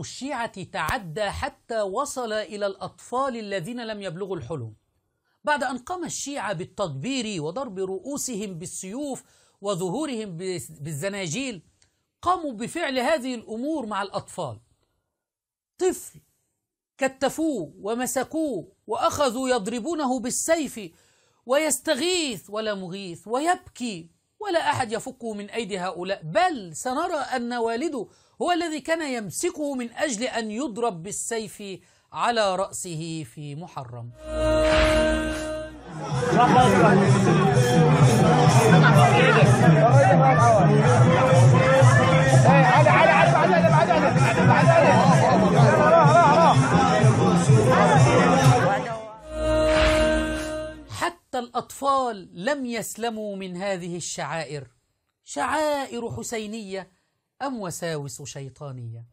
الشيعة تعدى حتى وصل إلى الأطفال الذين لم يبلغوا الحلم. بعد أن قام الشيعة بالتدبير وضرب رؤوسهم بالسيوف وظهورهم بالزناجيل، قاموا بفعل هذه الأمور مع الأطفال. طفل كتفوه ومسكوه وأخذوا يضربونه بالسيف ويستغيث ولا مغيث ويبكي ولا أحد يفكه من أيدي هؤلاء، بل سنرى أن والده هو الذي كان يمسكه من أجل أن يضرب بالسيف على رأسه في محرم. حتى الأطفال لم يسلموا من هذه الشعائر، شعائر حسينية أم وساوس شيطانية.